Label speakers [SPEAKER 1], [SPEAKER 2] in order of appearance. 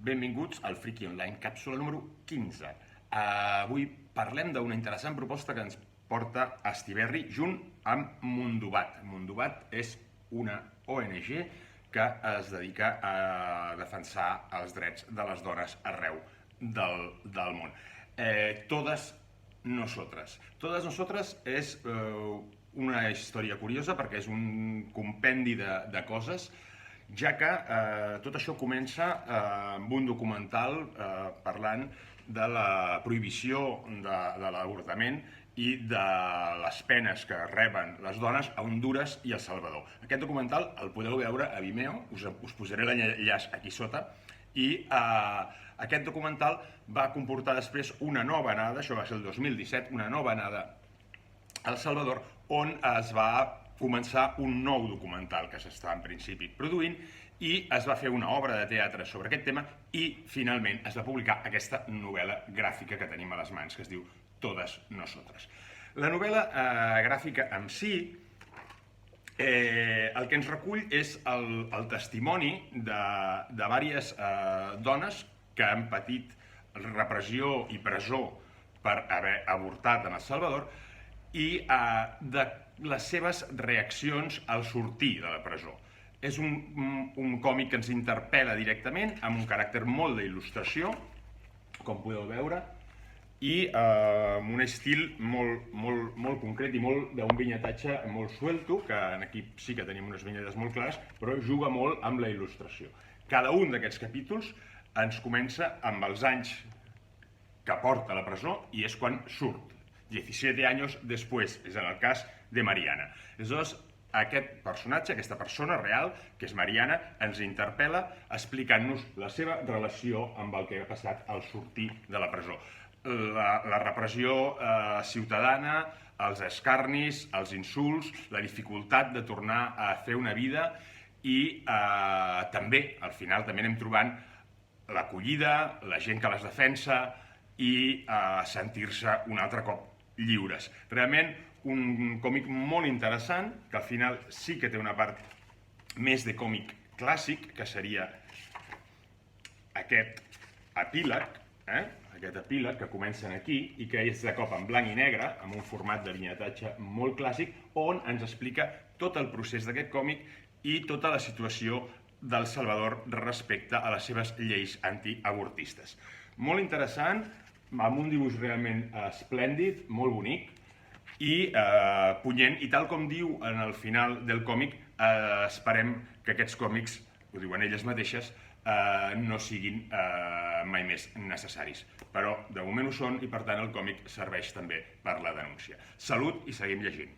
[SPEAKER 1] Benvinguts al Friki Online, càpsula número 15. Avui parlem d'una interessant proposta que ens porta Estiberri junt amb Mundubat. Mundubat és una ONG que es dedica a defensar els drets de les dones arreu del món. Todas nosotras. Todas nosotras és una història curiosa perquè és un compendi de coses, ja que tot això comença amb un documental parlant de la prohibició de l'avortament i de les penes que reben les dones a Hondures i a El Salvador. Aquest documental el podeu veure a Vimeo, us posaré l'enllaç aquí sota, i aquest documental va comportar després una nova anada, això va ser el 2017, una nova anada a El Salvador, on es va començar un nou documental que s'està en principi produint i es va fer una obra de teatre sobre aquest tema i finalment es va publicar aquesta novel·la gràfica que tenim a les mans, que es diu Todas Nosotras. La novel·la gràfica en si el que ens recull és el testimoni de diverses dones que han patit repressió i presó per haver avortat en El Salvador i de les seves reaccions al sortir de la presó. És un còmic que ens interpel·la directament, amb un caràcter molt d'il·lustració, com podeu veure, i amb un estil molt concret i d'un vinyetatge molt suelto, que aquí sí que tenim unes vinyetes molt clares, però juga molt amb la il·lustració. Cada un d'aquests capítols ens comença amb els anys que porta a la presó i és quan surt. 17 anys després, és en el cas de Mariana. Aleshores, aquest personatge, aquesta persona real, que és Mariana, ens interpel·la explicant-nos la seva relació amb el que ha passat al sortir de la presó. La repressió ciutadana, els escarnis, els insults, la dificultat de tornar a fer una vida i també, al final, també anem trobant l'acollida, la gent que les defensa i sentir-se un altre cop lliures. Realment un còmic molt interessant, que al final sí que té una part més de còmic clàssic, que seria aquest epíleg, que comencen aquí i que és de cop en blanc i negre, amb un format de vinyetatge molt clàssic, on ens explica tot el procés d'aquest còmic i tota la situació d'El Salvador respecte a les seves lleis antiavortistes. Molt interessant, amb un dibuix realment esplèndid, molt bonic i punyent, i tal com diu en el final del còmic, esperem que aquests còmics, ho diuen elles mateixes, no siguin mai més necessaris. Però de moment ho són i per tant el còmic serveix també per la denúncia. Salut i seguim llegint.